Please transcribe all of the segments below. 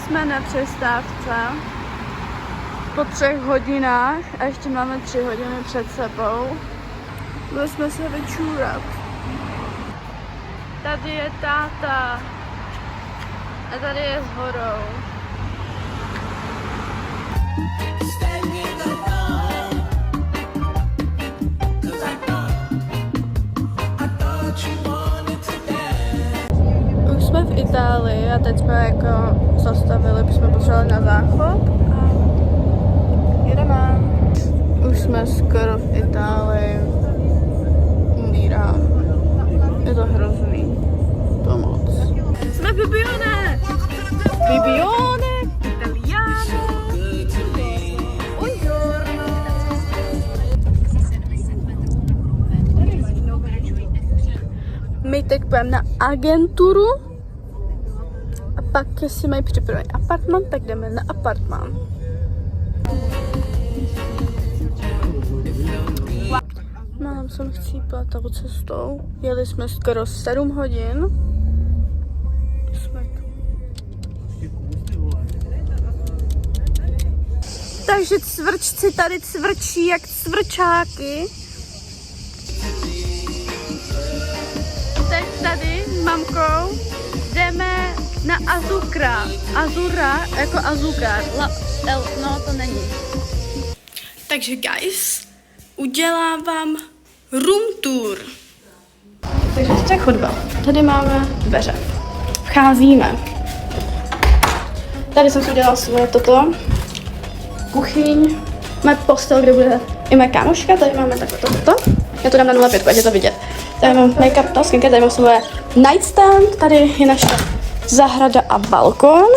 jsme na přestávce po 3 hodinách a ještě máme 3 hodiny před sebou. Byli jsme se vyčůrat. Tady je táta a tady je s horou. Už jsme v Itálii a teď jsme jako zastavili, protože jsme potřebovali na záchod a jedeme. Už jsme skoro v Itálii. Umírám. Je to hrozný. Pomoc. Jsme Bibione! Bibione! Italiano! Buongiorno! My teď půjdeme na agenturu a pak si mají připravit apartman, tak jdeme na apartman. Mám jsem chcípla tou cestou. Jeli jsme skoro 7 hodin. Jsme tu. Takže cvrčci tady cvrčí jak cvrčáky. Teď tady s mamkou jdeme na Azukra. Azura jako Azukar. No to není. Takže guys, udělám vám room tour. Takže to je chodba. Tady máme dveře. Vcházíme. Tady jsem si udělala svoje toto. Kuchyň. Máme postel, kde bude i moje kámoška. Tady máme takové toto. Já to dám na 0,5, ať je to vidět. Tady mám make-up, to skinka, tady mám svoje nightstand. Tady je naše zahrada a balkon.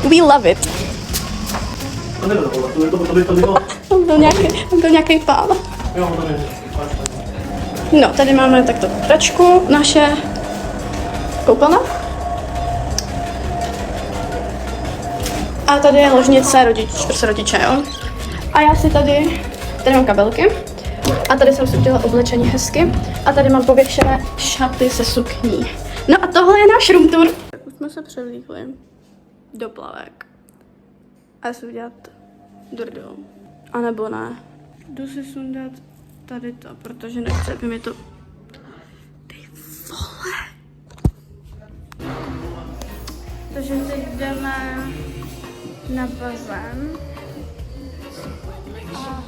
We love it. On byl nějaký pán. No, tady máme takto pračku, naše koupelna. A tady je ložnice pro rodiče, jo. A já si tady mám kabelky. A tady jsem si udělala oblečení hezky. A tady mám pověšené šaty se sukní. No a tohle je náš room tour. Tak už jsme se převlíkli do plavek. A si udělat drdou. A nebo ne. Jdu si sundat tady to, protože nechci, aby mi to... Ty vole! Takže teď jdeme na bazén. A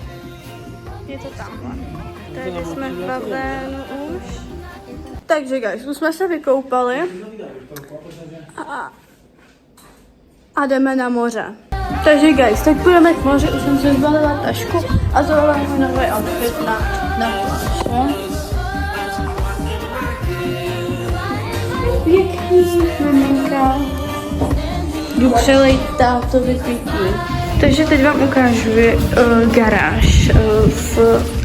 je to tamhle. Tady jsme v bazénu už. Takže guys, už jsme se vykoupali. A jdeme na moře. Takže guys, teď půjdeme k moři, už jsem si zbalila tašku a tohle je můj nový outfit na pláž, jo? Pěkný, maminka. Jdu přelejt tátovi pití. Takže teď vám ukážu garáž s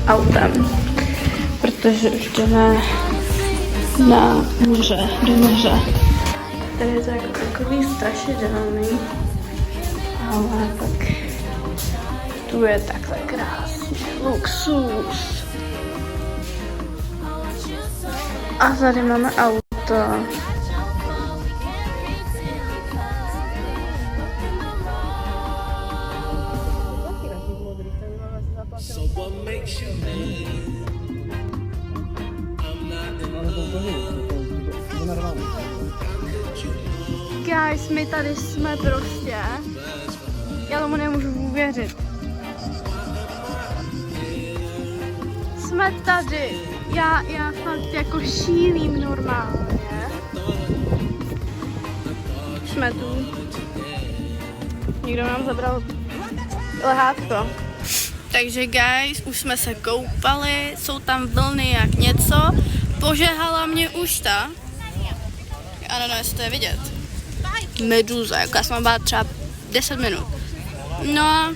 autem, protože už jdeme na moře, do moře. Tady je to jako takový strašidelný. Ale tak tu je takhle krásně, luxus. A tady máme auto. Guys, my tady jsme prostě. Já tomu nemůžu uvěřit. Jsme tady. Já fakt jako šílím normálně. Jsme tu. Někdo nám zabral lehátko. Takže guys, už jsme se koupali, jsou tam vlny jak něco. Požehala mě už ta. Ano, no, jestli to je vidět. Meduza, jako já jsem byla třeba 10 minut. No a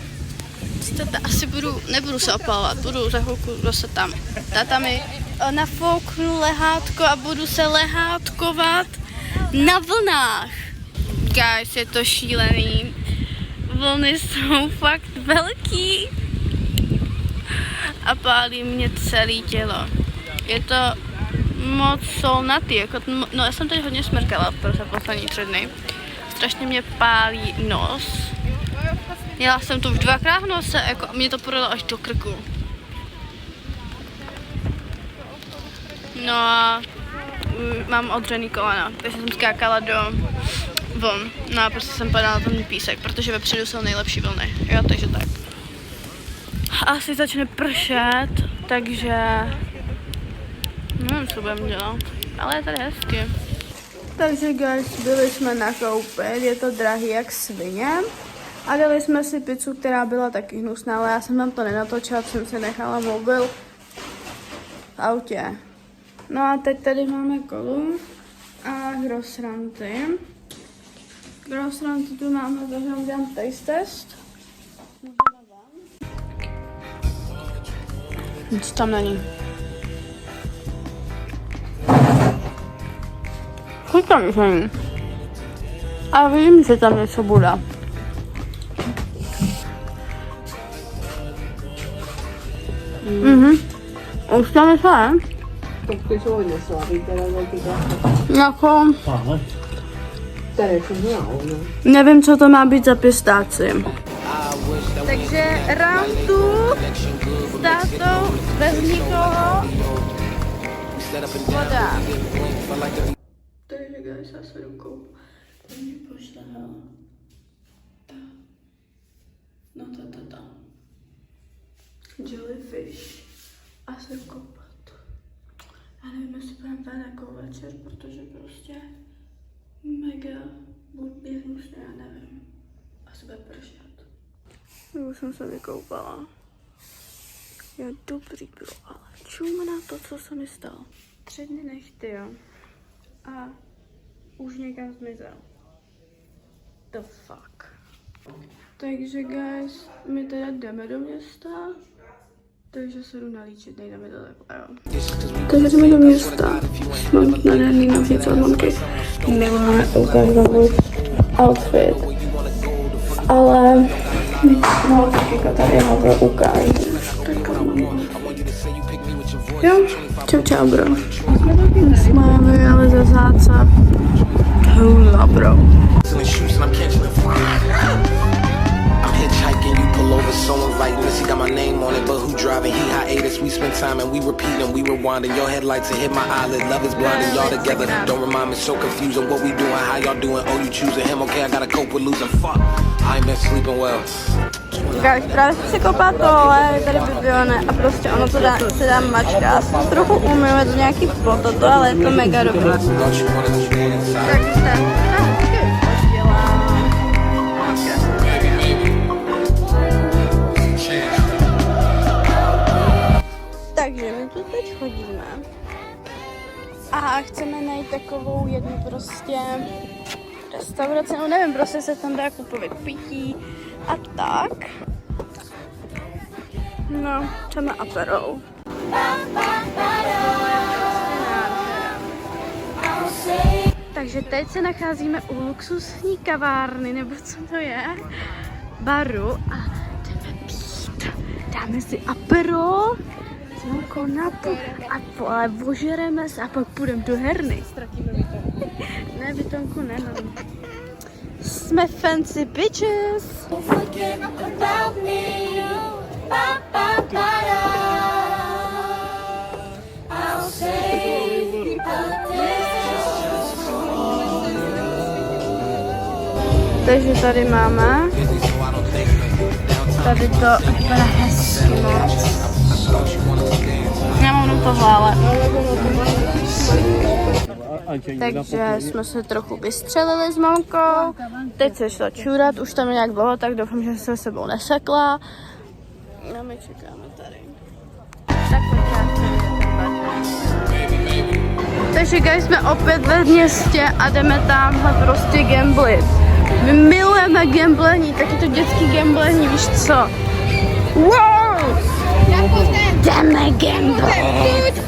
asi nebudu se opalovat, budu za chvilku zase tam. Táta mi nafouknu lehátko a budu se lehátkovat na vlnách. Guys, je to šílený. Vlny jsou fakt velký a pálí mě celé tělo. Je to moc solnatý, jako, no já jsem teď hodně smrkala za poslední 3 dny. Strašně mě pálí nos. Jela jsem to už 2krát v nose, jako mě to podalo až do krku. No a mám odřený kolena, takže jsem skákala do vln. No a prostě jsem padala na ten písek, protože vepředu jsou nejlepší vlny. Jo, takže tak. Asi začne pršet, takže nevím, co budeme dělat, ale je tady hezky. Takže guys, byli jsme nakoupit, je to drahý jak svině. A dali jsme si pizzu, která byla taky hnusná, ale já jsem tam to nenatočila, jsem si nechala mobil v autě. No a teď tady máme kolu a grossranty. Grossranty tu máme, takže vám dělám taste test. Nic tam není. Chuť tam nic není. A vím, že tam něco bude. Už tam něco je? Tak ty jsou hodně slabý, teda velký Jako... Tady jsou no. Nevím, co to má být za pistáci. Takže round 2 s tátou, bez nikoho, voda. Takže guys, já se jdu koupat. To mě pošle, hele. No ta. Jellyfish. A se jdu koupat. Já nevím, jestli budeme ven jako večer, protože prostě mega bude hnusné, já nevím. Asi bude pršet. Už jsem se vykoupala. Jo, dobrý bylo, ale čum na to, co se mi stalo. 3 dny nechty, jo. A už někam zmizel. The fuck. Takže guys, my teda jdeme do města. Takže se jdu nalíčit, nejdeme daleko, jo. Takže jdeme do města. Mám nádherný nožnice od mamky. Nemáme ukázat outfit. Ale no, tak tady ho budu ukázat. Jo, čau bro. Máme ale za zácap. Hula bro. Hitchhiking, you pull over, so inviting. This he got my name on it, but who driving? He hiatus. We spend time and we repeating, we rewinding. Your headlights and hit my eyelid. Love is blinding, y'all together. Don't remind me, so confusing. What we doing? How y'all doing? Oh, you choosing him? Okay, I gotta cope with losing. Fuck, I ain't been sleeping well. Guys, právě jsem si koupila tohle, je tady bibione a prostě ono to se dá mačka. Já jsem trochu umyla to nějaký pototo, ale je to mega dobré. Takže my tu teď chodíme a chceme najít takovou jednu prostě restauraci, no nevím, prostě se tam dá koupit pití a tak. No, chceme aperol. Takže teď se nacházíme u luxusní kavárny, nebo co to je, baru a jdeme pít. Dáme si aperol, konapu a vožereme se a pak půjdeme do herny. Ne, bytonku nemám. Jsme fancy bitches. Takže tady máme. Tady to vypadá hezky moc. Já mám tohle, ale... Takže jsme se trochu vystřelili s mamkou. Teď se šla čůrat, už tam je nějak dlouho, tak doufám, že se sebou nesekla. No my čekáme tady. Takže guys, jsme opět ve městě a jdeme tamhle prostě gamblit. My milujeme gamblení, taky to dětský gamblení, víš co? Wow! Jdeme gamblit!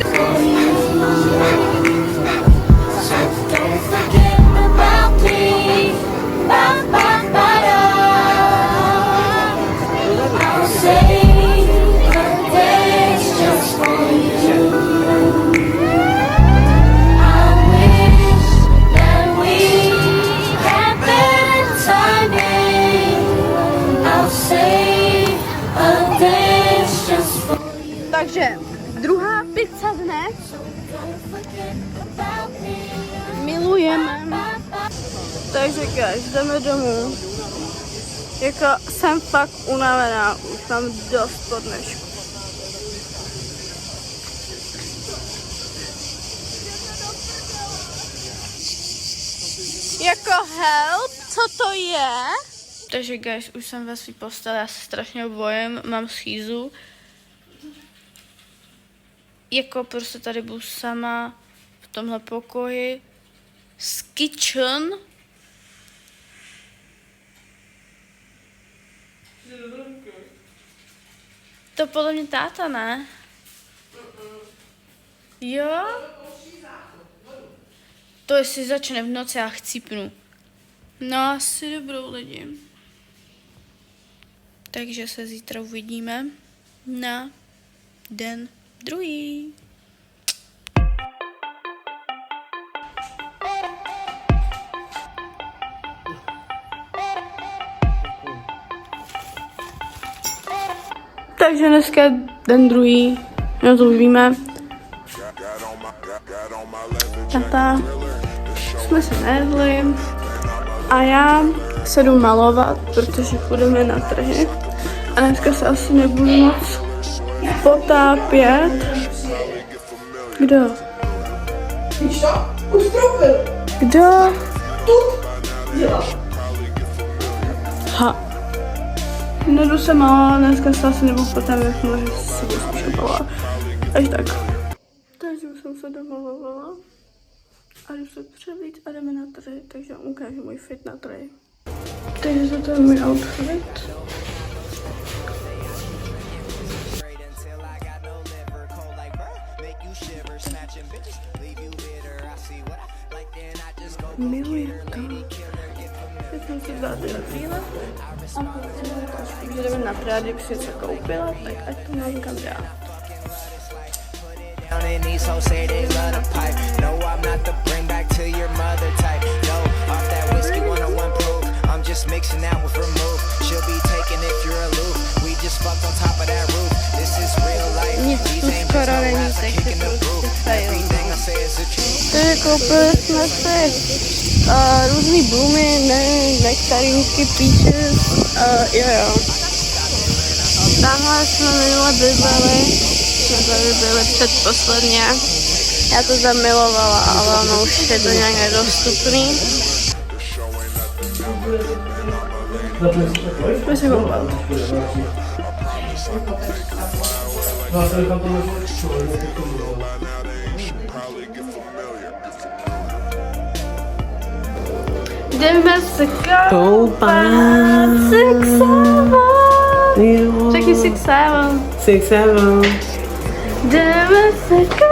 Takže druhá pizza dne. Milujeme. Takže guys, jdeme domů. Jako jsem fakt unavená, už mám dost po dnešku. Jako help, co to je? Takže guys, už jsem ve svý posteli, já se strašně bojím, mám schýzu. Jako prostě tady budu sama v tomhle pokoji. S kitchen. To podle mě táta, ne? Jo? To jestli začne v noci, já chcípnu. No asi dobrou lidi. Takže se zítra uvidíme na den druhý. Takže dneska je den druhý, no to uvidíme. Tata, jsme se nejedli a já se jdu malovat, protože půjdeme na trhy. A dneska se asi nebudu moc potápět. Kdo? Víš to? Ustoupil. Kdo? Tu dělal. Ha. Nejdu se malovat, dneska se asi nebudu potápět, protože se budu spíš malovat. Takže tak. Takže už jsem se domalovala. A jdu se převlít a jdeme na trhy, takže vám ukážu můj fit na trhy. Takže to je můj outfit. Miluji to. Teď jsem si vzala tyhle brýle a potom jdeme na Prádě, když si něco koupila, tak ať to mám kam dát. And these hoes say they love the pipe. No, I'm not the bring back to your mother type. No, off that whiskey 101 proof. I'm just mixing out with remove. She'll be taken if you're aloof. We just fucked on top of that roof. This is real life. These ain't just no raps like kicking the roof. Everything I say is the truth. Takže koupili jsme si různý bloomy, nevím, nektarinky, peaches, jo. Tamhle jsme minule bydleli. Jsme tady byli předposledně. Já to zamilovala, ale ono už je to nějak nedostupný. Pojď se koupat. Jdeme se koupat. 6-7. Řekni 6-7. 6-7. Jdeme se koupat.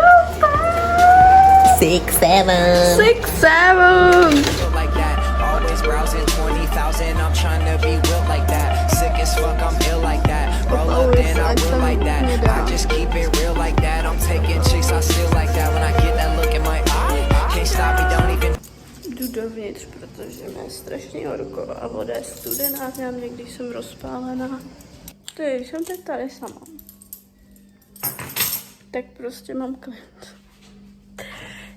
6-7. 6-7. Like that, always browsing 20,000. I'm trying to be real like that. Sick as fuck, I'm ill like that. Roll up, then I will like that. I just keep it real like that. I'm taking chicks, I still like that. When I get that look in my eye, can't stop me, don't even. Jdu dovnitř, protože mě je strašně horko a voda je studená, znám někdy jsem rozpálená. Ty, jsem teď tady sama. Tak prostě mám klid.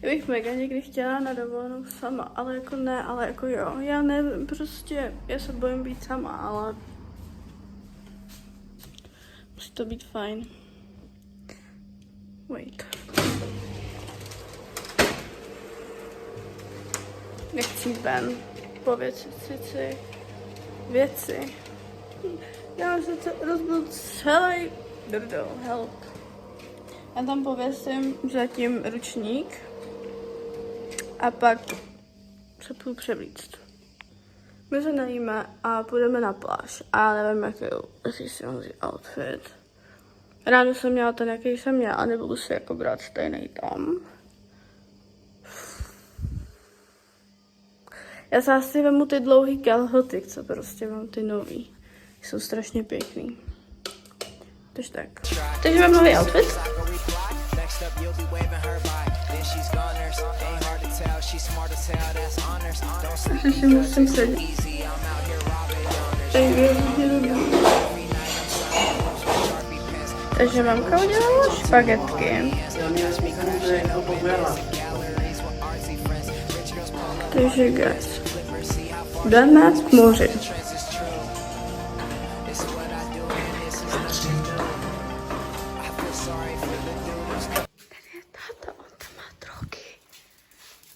Já bych mega někdy chtěla na dovolenou sama, ale jako ne, ale jako jo. Já nevím, prostě, já se bojím být sama, ale musí to být fajn. Wait. Nechci jít ven, povětšit si věci. Já se rozbil celý drdo, help. Já tam pověsím zatím ručník a pak se půjdu převlíct. My se najíme a půjdeme na pláž a nevím, jaký si mám vzít outfit. Ráno jsem měla ten, jaký jsem měla a nebudu si jako brát stejný tam. Já se asi vemu ty dlouhý kalhoty, co prostě mám ty nový. Jsou strašně pěkný. Takže tak. Takže mám nový outfit. Takže musím sedět. Takže mamka udělala špagetky. Takže guys, jdeme k moři. Táta, on tam má drogy.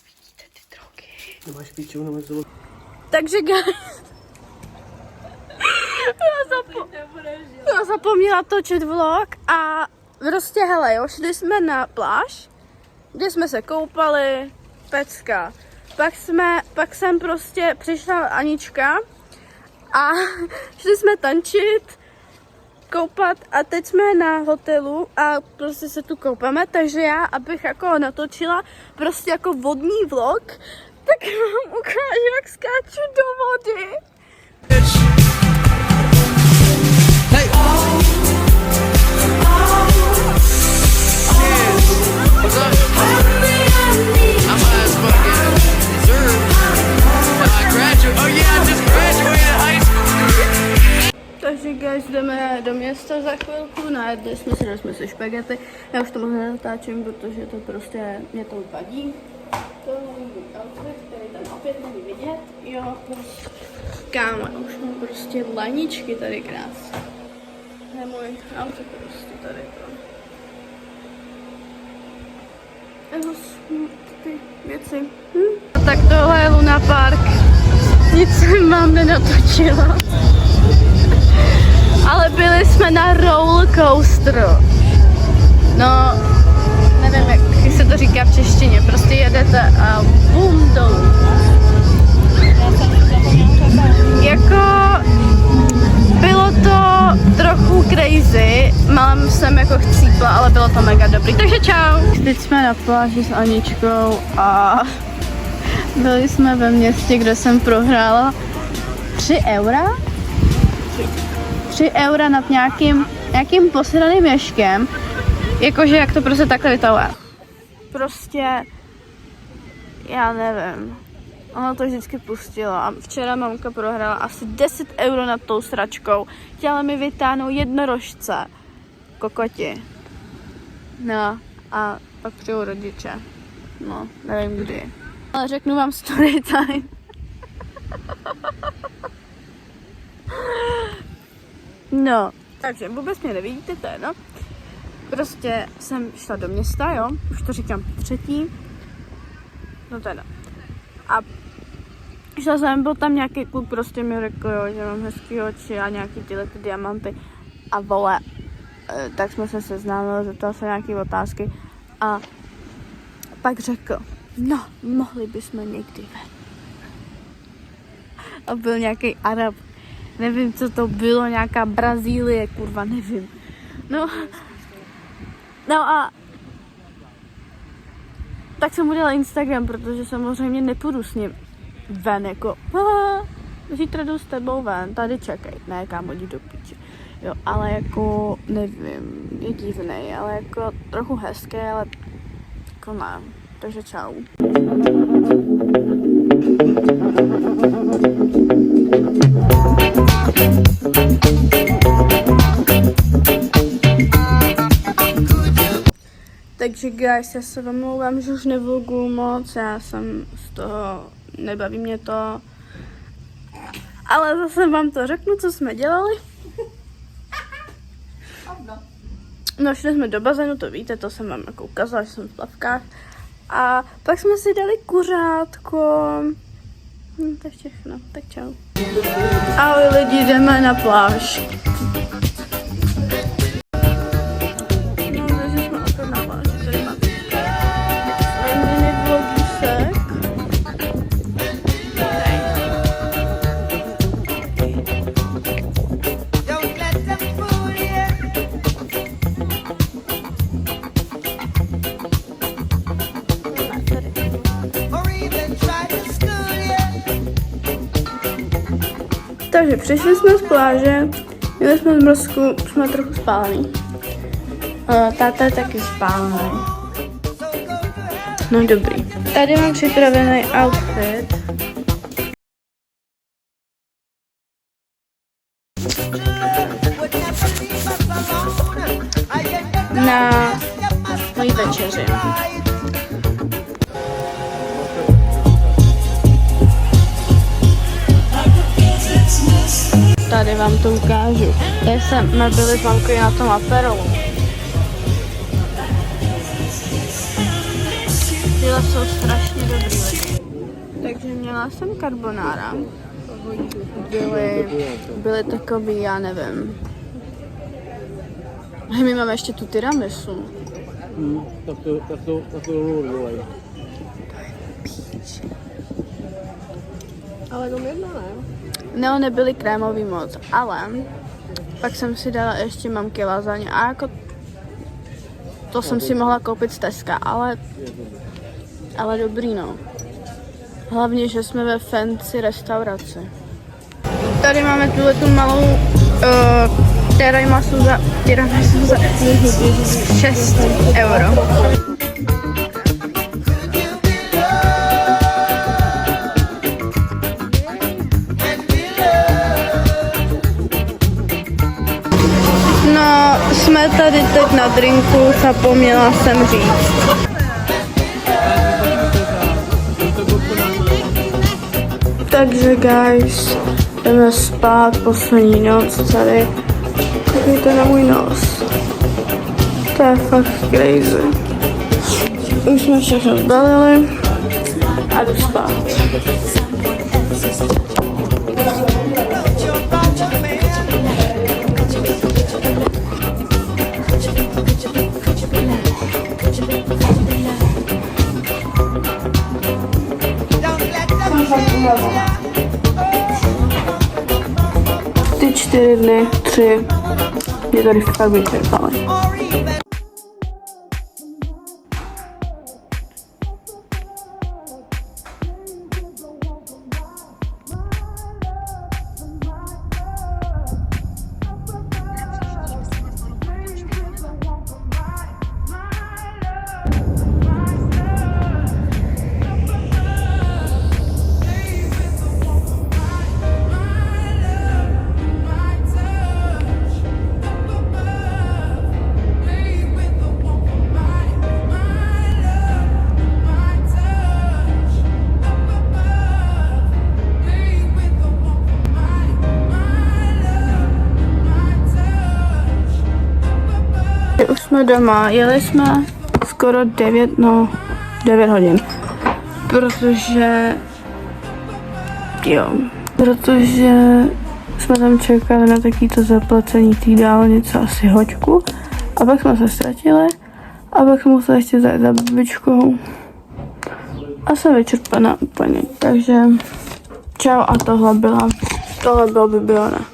Vidíte ty drogy? Nemáš píču, nemáš zlo. Takže guys, já zapomněla točit vlog a prostě hele jo, šli jsme na pláž, kde jsme se koupali, pecka. Pak jsem prostě přišla Anička a šli jsme tančit, koupat a teď jsme na hotelu a prostě se tu koupeme, takže já, abych jako natočila prostě jako vodní vlog, tak vám ukážu, jak skáču do vody. Takže guys, jdeme do města za chvilku, najedli jsme si, dali jsme si špagety. Já už to moc nenatáčím, protože to prostě, mě to vadí. To je můj outfit, který tam opět není vidět. Jo, prostě. Kámo, už mám prostě laničky tady krásně. To je můj outfit prostě tady to. Eho, ty věci. Tak tohle je Luna Park. Nic jsem vám nenatočila. Ale byli jsme na roller coasteru. No, nevím, jak se to říká v češtině. Prostě jedete a bum dolů. Jako bylo to trochu crazy. Mám jsem jako chcípla, ale bylo to mega dobrý. Takže čau. Teď jsme na pláži s Aničkou a byli jsme ve městě, kde jsem prohrála 3 eura. 3 eura nad nějakým posraným ješkem. Jakože jak to prostě takhle vytahuje. Prostě, já nevím. Ono to vždycky pustilo a včera mamka prohrála asi 10 euro nad tou sračkou. Chtěla mi vytáhnout jednorožce. Kokoti. No a pak přijou rodiče. No, nevím kdy. Ale řeknu vám story time. No, takže vůbec mě nevidíte, to je no. Prostě jsem šla do města, jo, už to říkám třetí. No teda. A šla jsem, byl tam nějaký kluk, prostě mi řekl, jo, že mám hezký oči a nějaký tyhle ty diamanty. A vole, tak jsme se seznámili, zeptal se nějaké otázky. A pak řekl, no, mohli bychom někdy ven. A byl nějaký Arab. Nevím, co to bylo, nějaká Brazílie, kurva, nevím. No a tak jsem udělala Instagram, protože samozřejmě nepůjdu s ním ven, jako zítra jdu s tebou ven, tady čekej, ne, kámo, jdi do píče. Jo, ale jako, nevím, je divnej, ale jako trochu hezké, ale jako ne, takže čau. Takže guys, já se vám omlouvám, že už nevlogu moc, já jsem z toho, nebaví mě to, ale zase vám to řeknu, co jsme dělali. No, šli jsme do bazénu, to víte, to jsem vám jako ukázala, že jsem v plavkách. A pak jsme si dali kuřátko. To je všechno, tak čau. Ahoj lidi, jdeme na pláž. No, takže jsme opět na pláži, tady máte mini vlogísek. Takže přišli jsme z pláže, měli jsme zmrzku, jsme trochu spálený. Táta je taky spálený. No dobrý. Tady mám připravený outfit. na moji večeři. Tady vám to ukážu. Jak jsme byli s mamkou na tom aperolu. Tyhle jsou strašně dobrý lidi. Takže měla jsem carbonara. Byly takový, já nevím. A my máme ještě tu tiramisu. Tak to volají. Ale jenom jedna, ne? No, nebyly krémový moc, ale pak jsem si dala ještě mamky lasagne a jako to jsem si mohla koupit z Teska, ale dobrý no. Hlavně, že jsme ve fancy restauraci. Tady máme tu malou tiramisu za 6 euro. No, jsme tady teď na drinku, zapomněla jsem říct. Takže guys, jdeme spát, poslední noc tady. Koukejte na můj nos. To je fakt crazy. Už jsme všechno zbalili a jdu spát. Ty 4 dny, 3, mě tady fakt vyčerpali. Už jsme doma, jeli jsme skoro 9 hodin, protože jsme tam čekali na takýto zaplacení té dálnice asi hoďku a pak jsme se ztratili a pak jsme museli ještě zajít za babičkou a jsem vyčerpaná úplně, takže čau a tohle bylo Bibiana.